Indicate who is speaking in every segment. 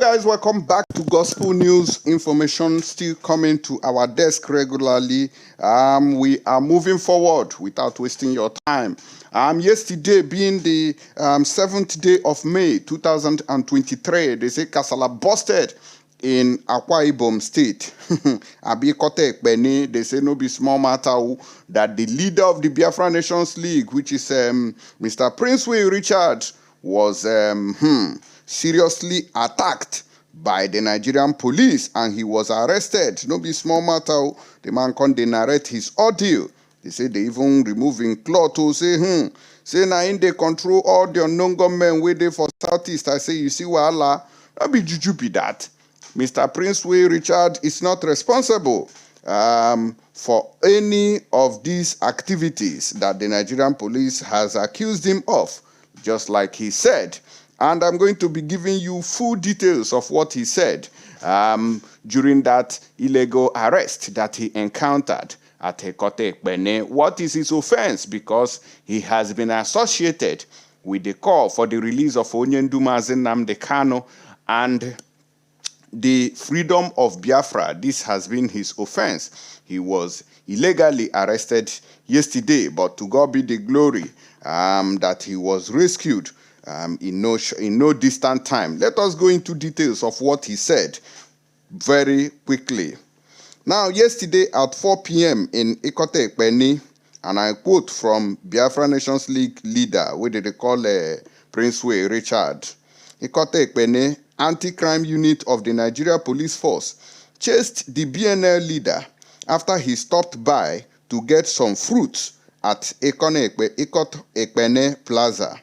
Speaker 1: guys, welcome back to Gospel News. Information still coming to our desk regularly. We are moving forward without wasting your time. Yesterday being the 7th day of May 2023, they say Kasala busted in Akwa Ibom state. Ekpa, they say no be small matter that the leader of the Biafra Nations League, which is Mr. Prince Richard, was seriously attacked by the Nigerian police and he was arrested. No be small matter. The man can't narrate his ordeal. They say they even remove him cloth to say, say now in they control all the unknown gunmen waiting for Southeast. I say, you see wahala, not be juju be that. Mr. Prince Richard is not responsible for any of these activities that the Nigerian police has accused him of, just like he said. And I'm going to be giving you full details of what he said during that illegal arrest that he encountered at Ekpa. What is his offense? Because he has been associated with the call for the release of Onyenduma Nnamdi Kanu and the freedom of Biafra. This has been his offense. He was illegally arrested yesterday, but to God be the glory that he was rescued in no distant time. Let us go into details of what he said very quickly. Now, yesterday at 4 p.m. in Ekpa, and I quote from Biafra Nations League leader, what did they call Prince Richard, Ekpa, anti-crime unit of the Nigeria Police Force chased the BnL leader after he stopped by to get some fruits at Ekpa Plaza.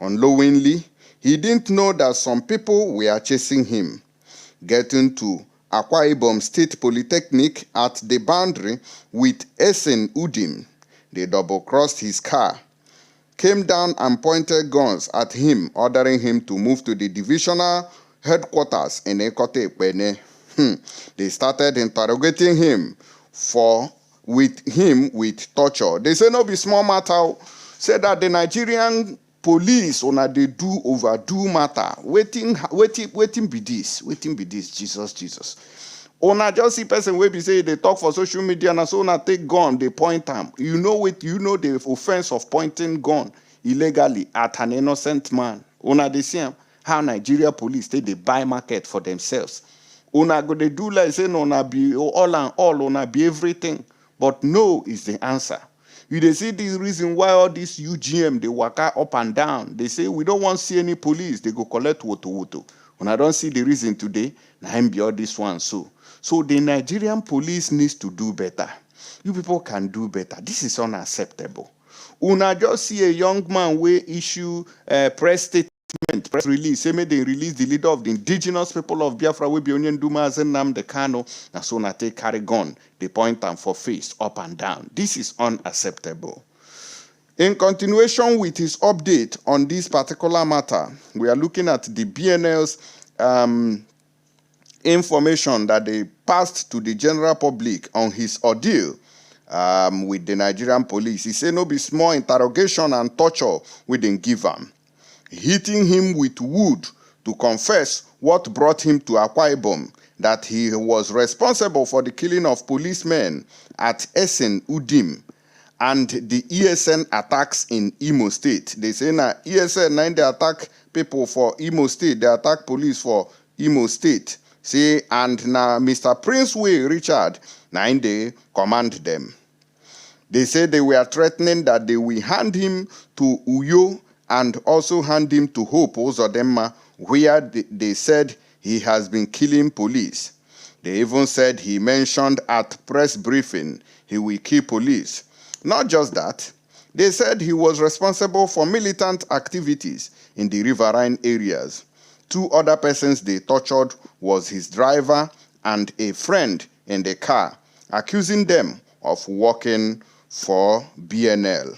Speaker 1: Unknowingly, he didn't know that some people were chasing him. Getting to Akwa Ibom State Polytechnic at the boundary with Esen Udim, they double-crossed his car, came down and pointed guns at him, ordering him to move to the divisional headquarters in Ekpa. They started interrogating him with torture. They say no be small matter. Say that the Nigerian police they do overdo matter. Waiting be this. Jesus. Just see person wey be say they talk for social media and so take gun, they point them. You know the offense of pointing gun illegally at an innocent man. They see how Nigeria police they buy market for themselves. Go they do like say be all and all, be everything. But no is the answer. They see this reason why all this UGM, they walk up and down. They say, we don't want to see any police. They go collect woto. When I don't see the reason today, now I'm be all this one. So the Nigerian police needs to do better. You people can do better. This is unacceptable. Una just see a young man wey issue press statement, press release. Say may they release the leader of the indigenous people of Biafra, wey be Onyenduma Nnamdi Kanu. Na so na take carry gun. They point them for face up and down. This is unacceptable. In continuation with his update on this particular matter, we are looking at the BnL's information that they passed to the general public on his ordeal with the Nigerian police. He said no be small interrogation and torture we didn't give him, hitting him with wood to confess what brought him to Akwa Ibom, that he was responsible for the killing of policemen at Esen Udim and the ESN attacks in Imo State. They say now ESN they attack people for Imo State, they attack police for Imo State. See, and now Mr. Prince Richard, now they command them. They say they were threatening that they will hand him to Uyo and also hand him to Hope Ozodema, where they said he has been killing police. They even said he mentioned at press briefing he will kill police. Not just that, they said he was responsible for militant activities in the riverine areas. 2 other persons they tortured was his driver and a friend in the car, accusing them of working for BnL.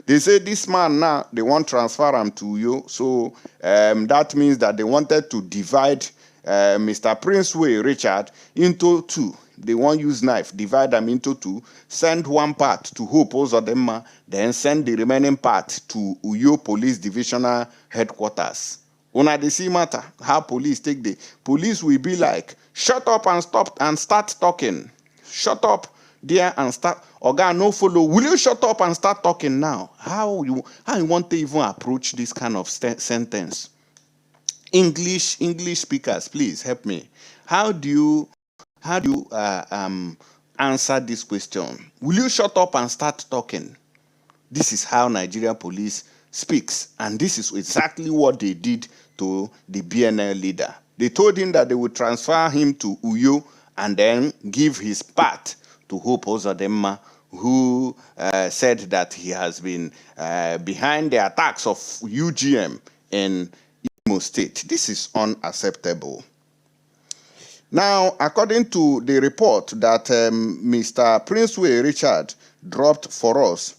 Speaker 1: They say this man now, they want to transfer him to you. So that means that they wanted to divide Mr. Prince Richard into 2. They won't use knife, divide them into 2, send one part to Hope Ozodema, then send the remaining part to Uyo Police Divisional Headquarters. Una dey see matter, how police take the police will be like, shut up and stop and start talking. Shut up there and start. Oga no follow. Will you shut up and start talking now? How you want to even approach this kind of sentence? English speakers, please help me. How do you answer this question? Will you shut up and start talking? This is how Nigeria police speaks, and this is exactly what they did to the BnL leader. They told him that they would transfer him to Uyo and then give his part to Hope Ozodemma, who said that he has been behind the attacks of UGM in Ibom State. This is unacceptable. Now, according to the report that Mr. Princeway Richard dropped for us,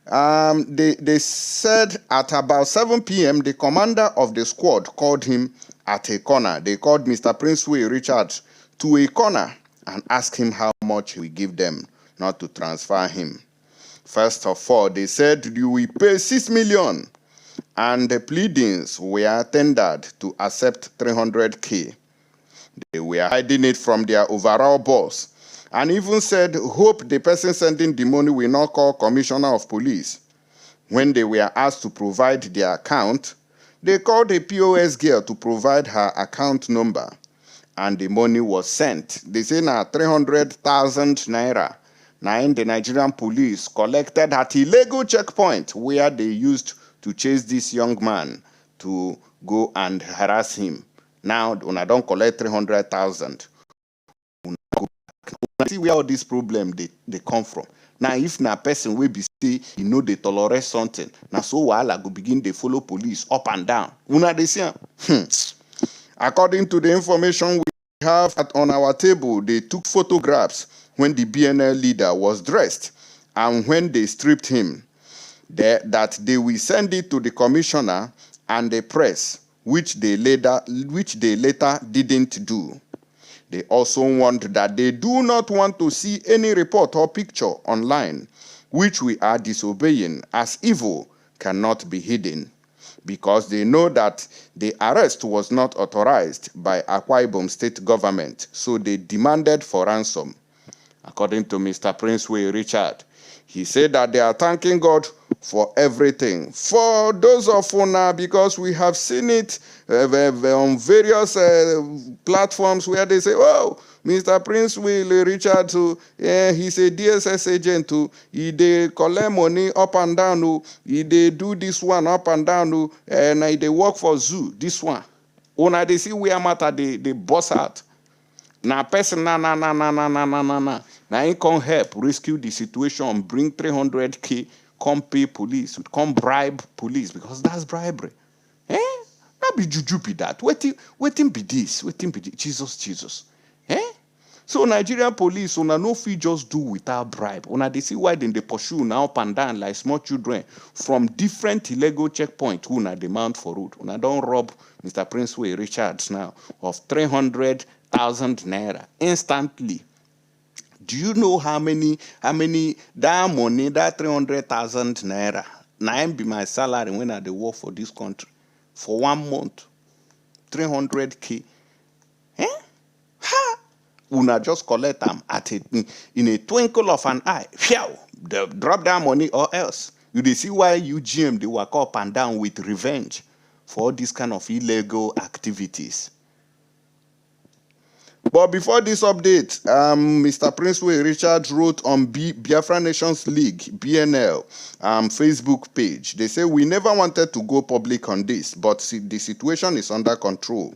Speaker 1: they said at about 7 p.m., the commander of the squad called him at a corner. They called Mr. Princeway Richard to a corner and asked him how much he will give them not to transfer him. First of all, they said, you will pay 6 million, and the pleadings were tendered to accept 300K. They were hiding it from their overall boss, and even said, hope the person sending the money will not call commissioner of police. When they were asked to provide their account, they called a POS girl to provide her account number, and the money was sent. They say now 300,000 naira. Now the Nigerian police collected at illegal checkpoint where they used to chase this young man to go and harass him. Now, when I don't collect 300,000, see where all this problem they come from. Now, if na person will be say, you know, they tolerate something, now so while I go begin they follow police up and down. Una they see, according to the information we have on our table, they took photographs when the BnL leader was dressed and when they stripped him. That they will send it to the commissioner and the press, which they later didn't do. They also warned that they do not want to see any report or picture online, which we are disobeying, as evil cannot be hidden, because they know that the arrest was not authorized by Akwa Ibom state government, so they demanded for ransom. According to Mr. Princeway Richard, he said that they are thanking God for everything. For those of Una, because we have seen it on various platforms where they say, oh, Mr. Princeway Richard, he's a DSS agent, they collect money up and down, they do this one up and down, and they work for zoo, this one. Una, they see where matter, they boss out. Now, person, na. Now, he can help rescue the situation, bring 300K, come pay police, come bribe police, because that's bribery. Not be juju be that. Waiting be this. Jesus. So Nigerian police, una no fit just do without bribe. Una they see why they pursue now up and down like small children from different illegal checkpoints. Una demand for road. Una don't rob Mr. Princeway Richards now of 300,000 naira instantly. Do you know how many that money, that 300,000 naira, now be my salary when I work for this country for 1 month? 300K. Una just collect them in a twinkle of an eye. They drop that money or else. You see why UGM they work up and down with revenge for all these kind of illegal activities. But before this update, Mr. Princeway Richard wrote on Biafra Nations League, BnL, Facebook page. They say, we never wanted to go public on this, but the situation is under control.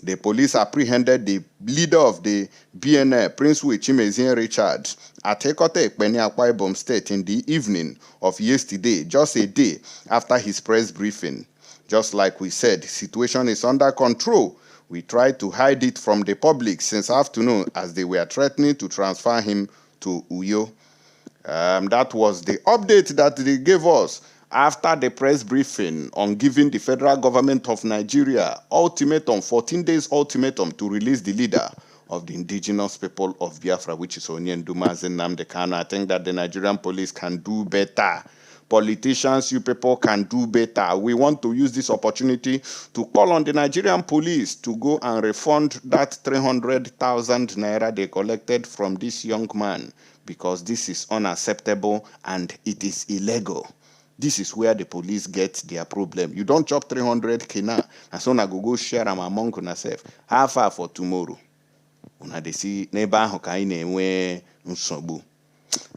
Speaker 1: The police apprehended the leader of the BnL, Princeway Téñsìon Richard, at Ekpa, Akwa Ibom State in the evening of yesterday, just a day after his press briefing. Just like we said, the situation is under control. We tried to hide it from the public since afternoon as they were threatening to transfer him to Uyo. That was the update that they gave us after the press briefing on giving the federal government of Nigeria ultimatum, 14 days ultimatum to release the leader of the indigenous people of Biafra, which is Onyendu Mazi Nnamdi Kanu. I think that the Nigerian police can do better. politicians, you people can do better. We want to use this opportunity to call on the Nigerian police to go and refund that 300,000 naira they collected from this young man, because this is unacceptable and it is illegal. This is where the police get their problem. You don't chop 300k now, and so now go share them among yourself. How far for tomorrow? Una dey see neighbor who can na-enwe nsogbu.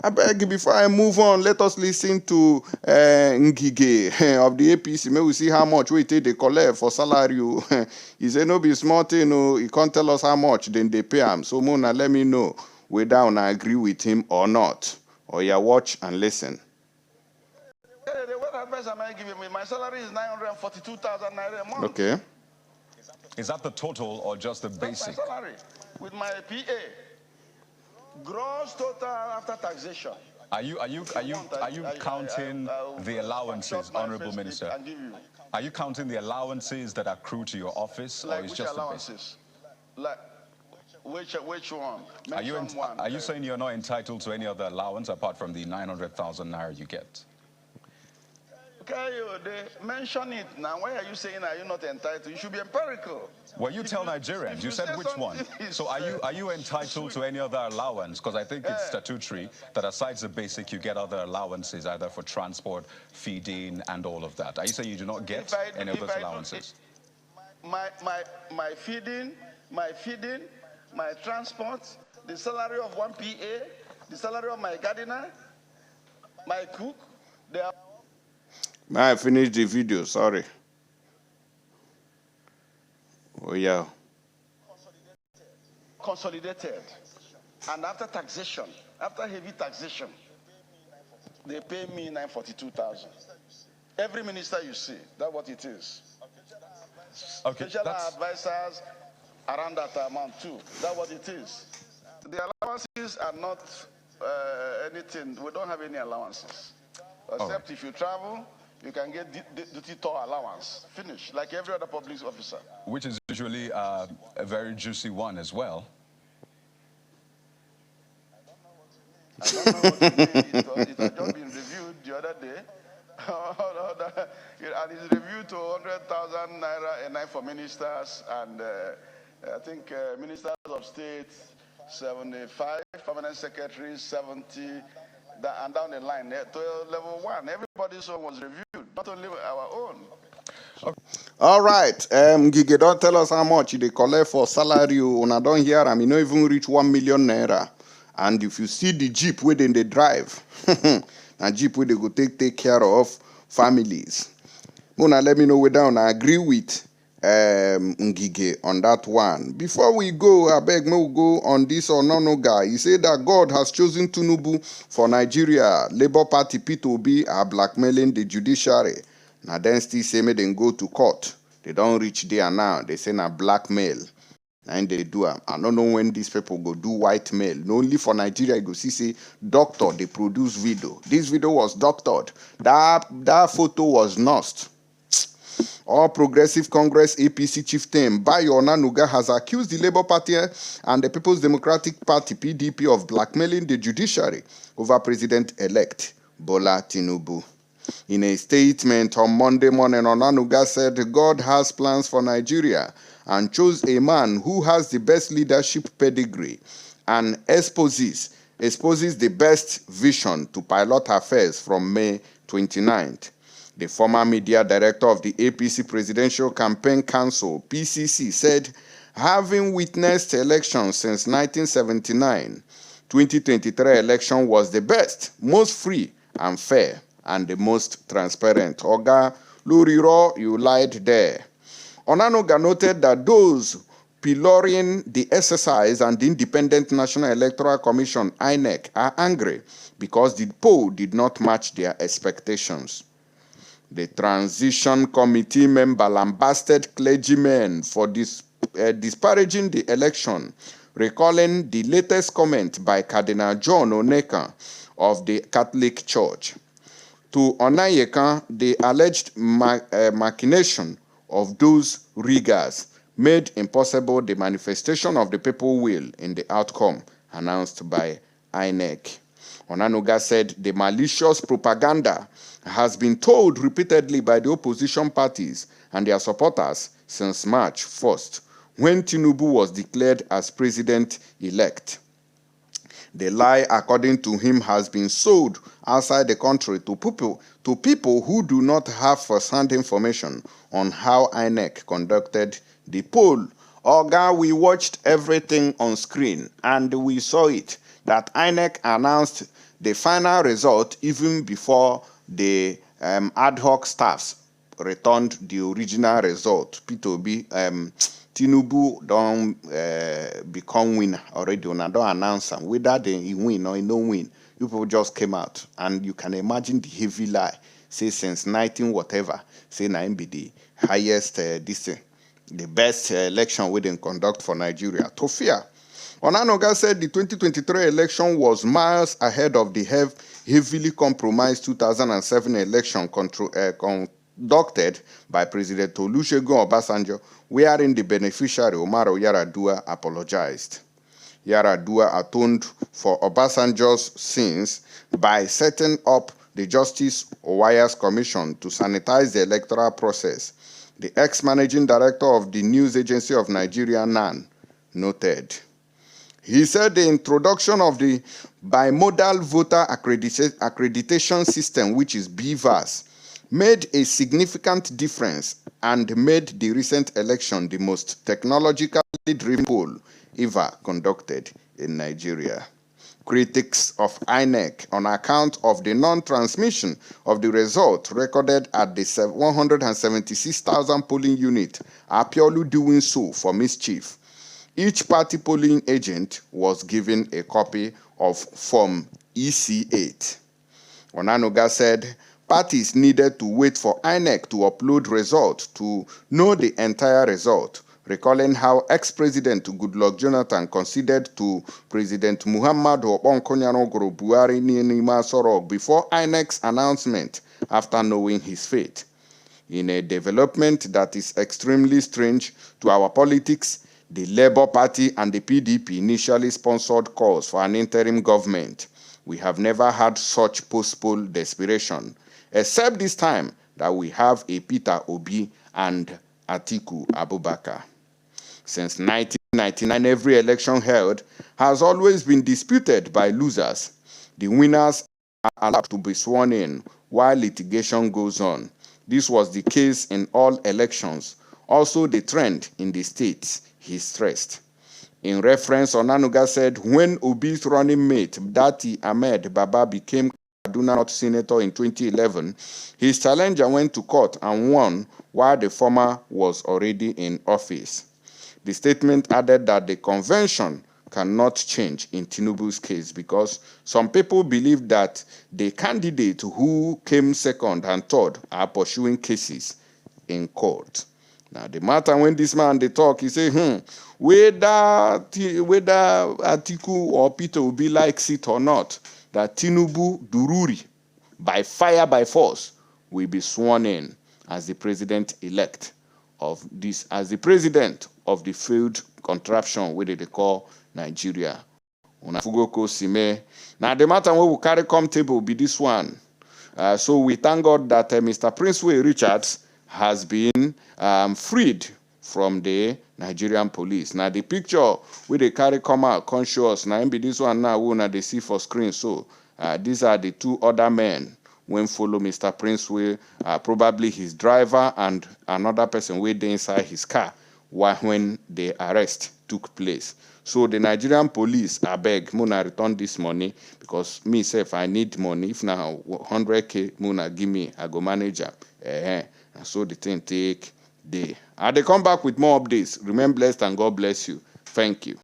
Speaker 1: I beg, before I move on, let us listen to Ngige of the APC. May we see how much we take they collect for salary. He say no be small thing, no. He can't tell us how much then they pay him. So Mona, let me know whether I agree with him or not. Or you watch and listen.
Speaker 2: What advice am I giving me? My salary is 942,000 naira a month.
Speaker 1: Okay.
Speaker 3: Is that the total or just the basic?
Speaker 2: That's my salary with my PA. Gross total after taxation.
Speaker 3: Are you counting the allowances, Honorable Minister? Are you counting the allowances that accrue to your office,
Speaker 2: like
Speaker 3: or is
Speaker 2: which
Speaker 3: just
Speaker 2: allowances? Like which one?
Speaker 3: Are you saying you're not entitled to any other allowance apart from the 900,000 naira you get?
Speaker 2: Okay, they mention it now. Why are you saying are you not entitled? You should be empirical.
Speaker 3: Well, you tell Nigerians. You said which one. So are you entitled to any other allowance? Because I think it's statutory that aside the basic, you get other allowances either for transport, feeding, and all of that. Are you saying you do not get any of those allowances?
Speaker 2: My feeding, my transport, the salary of one PA, the salary of my gardener, my cook, they are.
Speaker 1: May I finish the video? Sorry. Oh, yeah.
Speaker 2: Consolidated. And after taxation, after heavy taxation, they pay me 942,000. Every minister you see, that's what it is.
Speaker 3: Okay.
Speaker 2: Special advisors around that amount too. That's what it is. The allowances are not anything. We don't have any allowances. Except if you travel, you can get duty tour allowance. Finish, like every other public officer.
Speaker 3: Which is usually a very juicy one as well.
Speaker 2: I don't know what you mean. It has just been reviewed the other day. And it's reviewed to 100,000 naira a night for ministers, and I think ministers of state, 75, permanent secretaries, 70, and down the line to level 1. Everybody's own was reviewed, not only our own.
Speaker 1: Okay. All right, Gige, don't tell us how much they collect for salary. Una don't hear, I mean, not even reach 1 million naira. And if you see the Jeep where they drive, a Jeep where they go take care of families. Mona, let me know whether I agree with Ngige on that one. Before we go, I beg me we'll go on this or no guy. He said that God has chosen Tinubu for Nigeria. Labour Party P2B are blackmailing the judiciary. Now then still say me then go to court. They don't reach there now. They say na blackmail. And they do. I don't know when these people go do white mail. No, only for Nigeria, you go see say doctor, they produce video. This video was doctored. That photo was nursed. All Progressive Congress APC chieftain Bayo Onanuga has accused the Labour Party and the People's Democratic Party PDP of blackmailing the judiciary over President-elect Bola Tinubu. In a statement on Monday morning, Onanuga said God has plans for Nigeria and chose a man who has the best leadership pedigree and exposes the best vision to pilot affairs from May 29th. The former media director of the APC Presidential Campaign Council, PCC, said, having witnessed elections since 1979, 2023 election was the best, most free and fair, and the most transparent. Oga Luriro, you lied there. Onanuga noted that those piloring the exercise and the Independent National Electoral Commission, INEC, are angry because the poll did not match their expectations. The transition committee member lambasted clergymen for disparaging the election, recalling the latest comment by Cardinal John Oneka of the Catholic Church. To Onayeka, the alleged machination of those riggers made impossible the manifestation of the people's will in the outcome announced by INEC. Onanuga said the malicious propaganda has been told repeatedly by the opposition parties and their supporters since March 1st, when Tinubu was declared as president-elect. The lie, according to him, has been sold outside the country to people who do not have first-hand information on how INEC conducted the poll. Oga, we watched everything on screen and we saw it, that INEC announced the final result even before the ad hoc staffs returned the original result. P2B, Tinubu don't become winner already. Una don't announce them. Whether they win or no win, people just came out. And you can imagine the heavy lie. Say since 19 whatever, say na be the highest, the best election we didn't conduct for Nigeria. Tofia. Onanuga said the 2023 election was miles ahead of the heavily compromised 2007 election conducted by President Olusegun Obasanjo, wherein the beneficiary Umaru Yar'Adua apologized. Yar'Adua atoned for Obasanjo's sins by setting up the Justice Owayas Commission to sanitize the electoral process. The ex-managing director of the News Agency of Nigeria, NAN, noted. He said the introduction of the bimodal voter accreditation system, which is BVAS, made a significant difference and made the recent election the most technologically driven poll ever conducted in Nigeria. Critics of INEC, on account of the non-transmission of the result recorded at the 176,000 polling unit, are purely doing so for mischief. Each party polling agent was given a copy of Form EC8. Onanuga said parties needed to wait for INEC to upload results to know the entire result, recalling how ex-President Goodluck Jonathan conceded to President Muhammadu Buhari Nima Sorok before INEC's announcement after knowing his fate. In a development that is extremely strange to our politics, the Labour Party and the PDP initially sponsored calls for an interim government. We have never had such post-poll desperation, except this time that we have a Peter Obi and Atiku Abubakar. Since 1999, every election held has always been disputed by losers. The winners are allowed to be sworn in while litigation goes on. This was the case in all elections, also the trend in the states, he stressed. In reference, Onanuga said when Obi's running mate, Dati Ahmed Baba, became Kaduna North Senator in 2011, his challenger went to court and won while the former was already in office. The statement added that the convention cannot change in Tinubu's case because some people believe that the candidate who came second and third are pursuing cases in court. Now, the matter when this man they talk, he say, whether Atiku or Peter Obi likes it or not, that Tinubu Dururi, by fire, by force, will be sworn in as the president-elect of this, as the president of the failed contraption, where they call Nigeria. Unafugoko Sime. Now, the matter we will carry come table be this one. So we thank God that Mr. Princeway Richards has been freed from the Nigerian police. Now, the picture where they carry come out conscious, now be this one now we they see for screen. So these are the two other men when follow Mr. Princeway, probably his driver and another person waiting inside his car when the arrest took place. So the Nigerian police, I beg, Muna return this money because me self, I need money. If now 100K Muna give me, I go manage am. And so the thing take day. They come back with more updates. Remain blessed and God bless you. Thank you.